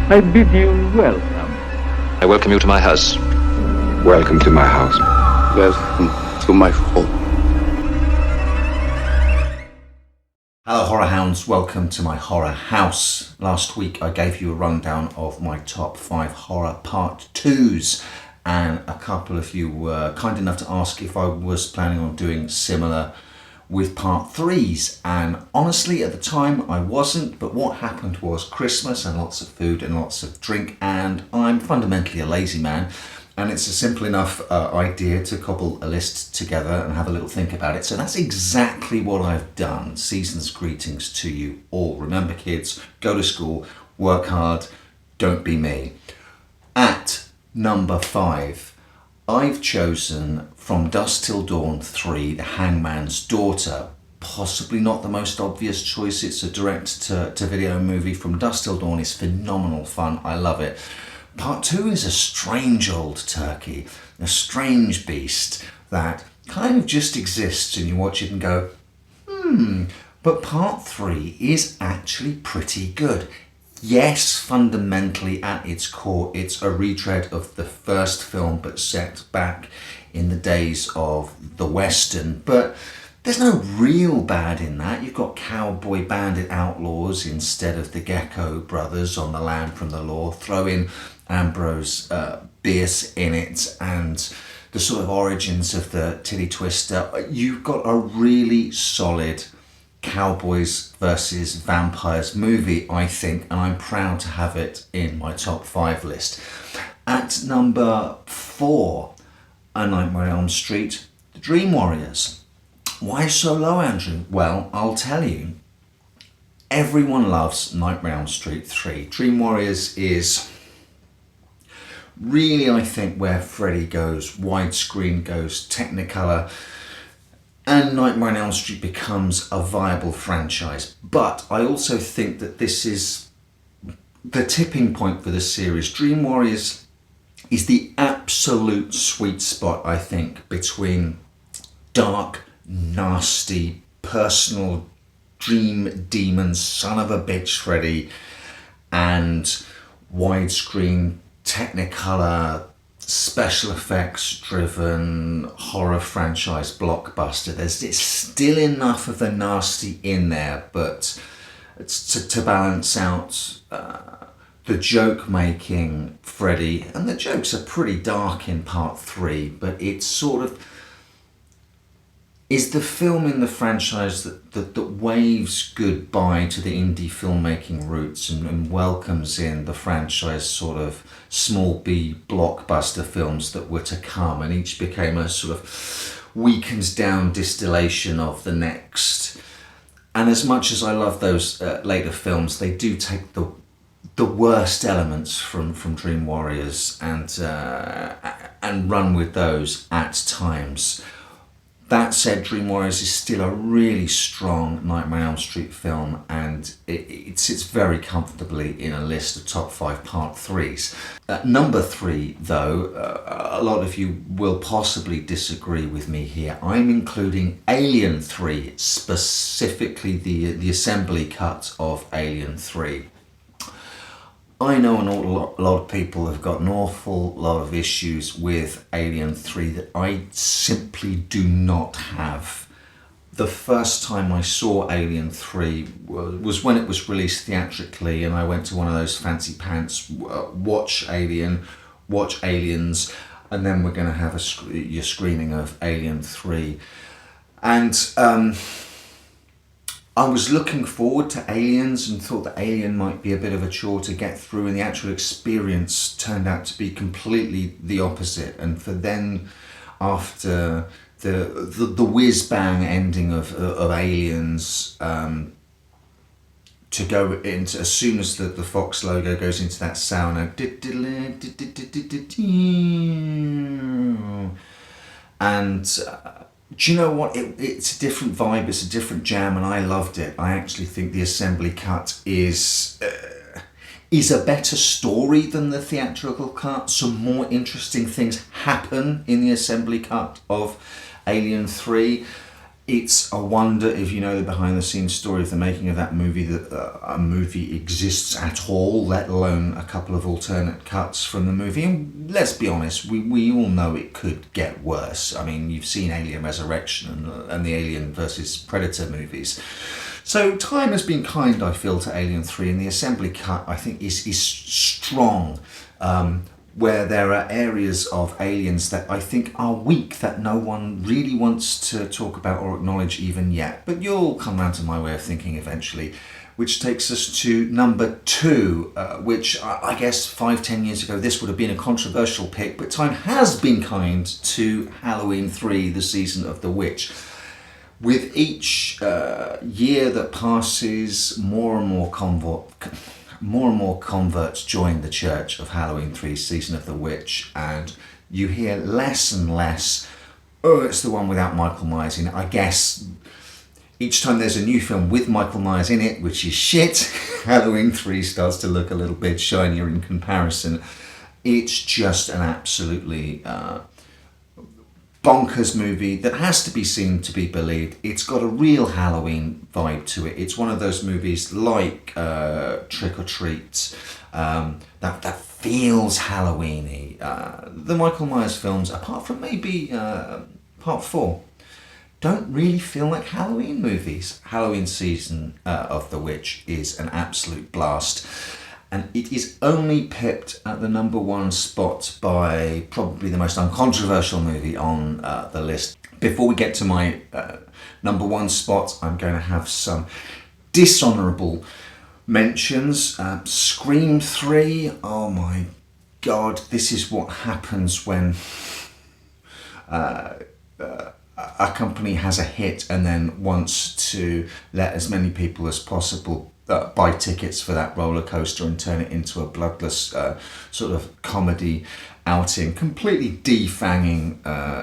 I bid you welcome. I welcome you to my house. Welcome to my house. Welcome to my home. Hello Horror Hounds, welcome to my horror house. Last week I gave you a rundown of my top 5 horror part 2s, and a couple of you were kind enough to ask if I was planning on doing similar with part 3s, and honestly at the time I wasn't, but what happened was Christmas and lots of food and lots of drink, and I'm fundamentally a lazy man, and it's a simple enough idea to cobble a list together and have a little think about it. So that's exactly what I've done. Season's greetings to you all. Remember kids, go to school, work hard, don't be me. At number 5, I've chosen From Dusk Till Dawn 3, The Hangman's Daughter. Possibly not the most obvious choice. It's a direct-to-video movie. From Dusk Till Dawn is phenomenal fun. I love it. Part 2 is a strange old turkey, a strange beast that kind of just exists and you watch it and go, But part 3 is actually pretty good. Yes, fundamentally at its core, it's a retread of the first film, but set back in the days of the Western. But there's no real bad in that. You've got cowboy bandit outlaws instead of the Gecko brothers on the land from the law. Throw in Ambrose Bierce in it and the sort of origins of the Tilly Twister. You've got a really solid Cowboys versus Vampires movie, I think, and I'm proud to have it in my top 5 list. At number 4, A Nightmare on Elm Street, The Dream Warriors. Why so low, Andrew? Well, I'll tell you. Everyone loves Nightmare on Elm Street 3. Dream Warriors is really, I think, where Freddy goes, widescreen goes, Technicolor, and Nightmare on Elm Street becomes a viable franchise. But I also think that this is the tipping point for the series. Dream Warriors is the absolute sweet spot, I think, between dark, nasty, personal dream demon, son of a bitch Freddy, and widescreen, Technicolor, special effects driven horror franchise blockbuster. There's still enough of the nasty in there, but it's to balance out the joke making Freddy, and the jokes are pretty dark in part 3, but it's sort of is the film in the franchise that waves goodbye to the indie filmmaking roots and welcomes in the franchise sort of small B blockbuster films that were to come, and each became a sort of weakens down distillation of the next. And as much as I love those later films, they do take the worst elements from Dream Warriors and run with those at times. That said, Dream Warriors is still a really strong Nightmare on Elm Street film, and it sits very comfortably in a list of top 5 part 3s. Number 3, though, a lot of you will possibly disagree with me here. I'm including Alien 3, specifically the assembly cut of Alien 3. I know a lot of people have got an awful lot of issues with Alien 3 that I simply do not have. The first time I saw Alien 3 was when it was released theatrically, and I went to one of those fancy pants, watch Aliens, and then we're going to have your screening of Alien 3. And I was looking forward to Aliens and thought that Alien might be a bit of a chore to get through, and the actual experience turned out to be completely the opposite. And for then, after the whiz-bang ending of Aliens, to go into, as soon as the Fox logo goes into that sound, and do you know what? It's a different vibe, it's a different jam, and I loved it. I actually think the assembly cut is a better story than the theatrical cut. Some more interesting things happen in the assembly cut of Alien 3. It's a wonder if you know the behind the scenes story of the making of that movie that a movie exists at all, let alone a couple of alternate cuts from the movie. And let's be honest, we all know it could get worse. I mean, you've seen Alien Resurrection and the Alien versus Predator movies. So time has been kind, I feel, to Alien 3, and the assembly cut, I think, is strong. Where there are areas of Aliens that I think are weak, that no one really wants to talk about or acknowledge even yet. But you'll come round to my way of thinking eventually, which takes us to number 2, which I guess 5-10 years ago this would have been a controversial pick, but time has been kind to Halloween 3, the Season of the Witch. With each year that passes, more and more converts join the Church of Halloween 3 Season of the Witch, and you hear less and less, oh, it's the one without Michael Myers in it. I guess each time there's a new film with Michael Myers in it, which is shit, Halloween 3 starts to look a little bit shinier in comparison. It's just an absolutely bonkers movie that has to be seen to be believed. It's got a real Halloween vibe to it. It's one of those movies like Trick or Treat that feels Halloweeny. The Michael Myers films, apart from maybe Part 4, don't really feel like Halloween movies. Halloween Season of the Witch is an absolute blast. And it is only pipped at the number 1 spot by probably the most uncontroversial movie on the list. Before we get to my number 1 spot, I'm going to have some dishonourable mentions. Scream 3, oh my god, this is what happens when a company has a hit and then wants to let as many people as possible buy tickets for that roller coaster and turn it into a bloodless sort of comedy outing, completely defanging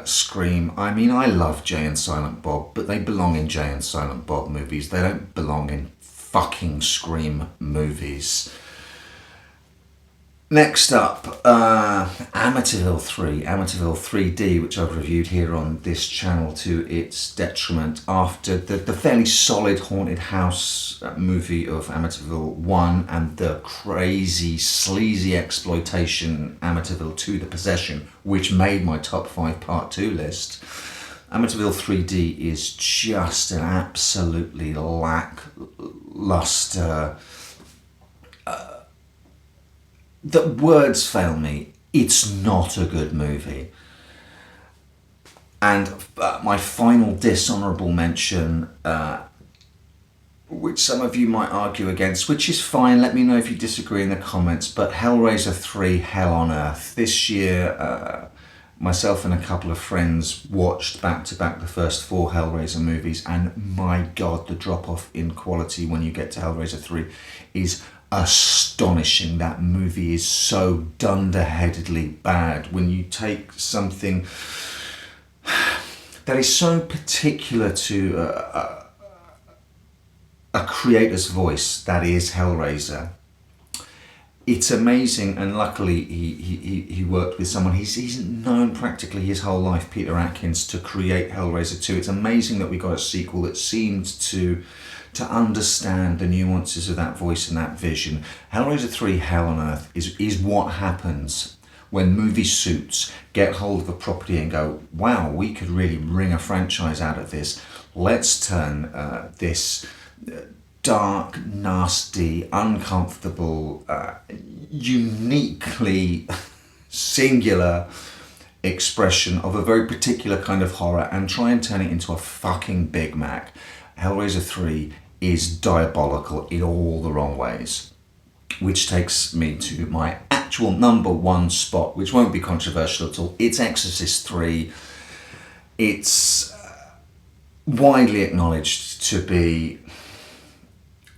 Scream. I mean, I love Jay and Silent Bob, but they belong in Jay and Silent Bob movies. They don't belong in fucking Scream movies. Next up, Amityville 3, Amityville 3D, which I've reviewed here on this channel to its detriment after the fairly solid haunted house movie of Amityville 1 and the crazy, sleazy exploitation Amityville 2, The Possession, which made my top 5 part 2 list. Amityville 3D is just an absolutely lackluster... The words fail me. It's not a good movie. And my final dishonourable mention, which some of you might argue against, which is fine, let me know if you disagree in the comments, but Hellraiser 3, Hell on Earth. This year, myself and a couple of friends watched back-to-back the first 4 Hellraiser movies, and my god, the drop-off in quality when you get to Hellraiser 3 is astonishing. That movie is so dunderheadedly bad. When you take something that is so particular to a creator's voice, that is Hellraiser, it's amazing. And luckily he worked with someone he's known practically his whole life, Peter Atkins, to create Hellraiser 2. It's amazing that we got a sequel that seemed to understand the nuances of that voice and that vision. Hellraiser 3, Hell on Earth is what happens when movie suits get hold of a property and go, wow, we could really wring a franchise out of this. Let's turn this dark, nasty, uncomfortable, uniquely singular expression of a very particular kind of horror and try and turn it into a fucking Big Mac. Hellraiser 3 is diabolical in all the wrong ways. Which takes me to my actual number 1 spot, which won't be controversial at all. It's Exorcist 3. It's widely acknowledged to be,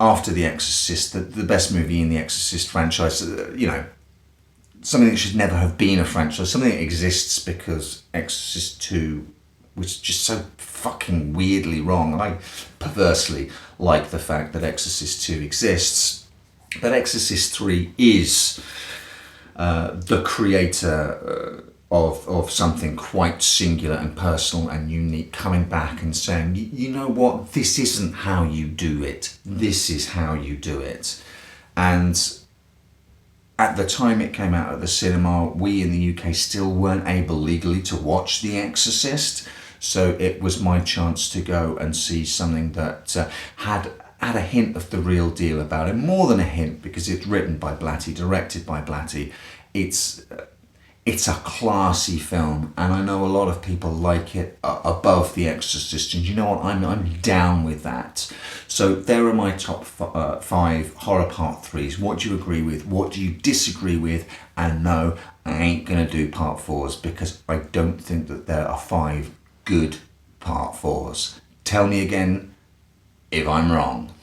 after The Exorcist, the best movie in the Exorcist franchise. You know, something that should never have been a franchise, something that exists because Exorcist 2 was just so fucking weirdly wrong. I perversely like the fact that Exorcist 2 exists. But Exorcist 3 is the creator of something quite singular and personal and unique coming back and saying, you know what, this isn't how you do it, this is how you do it. And at the time it came out at the cinema, we in the UK still weren't able legally to watch The Exorcist, so it was my chance to go and see something that had a hint of the real deal about it. More than a hint, because it's written by Blatty, directed by Blatty. It's a classy film, and I know a lot of people like it above The Exorcist, and you know what, I'm down with that. So there are my top 5 horror part 3s. What do you agree with? What do you disagree with? And no, I ain't gonna do part 4s because I don't think that there are 5 good part 4s. Tell me again if I'm wrong.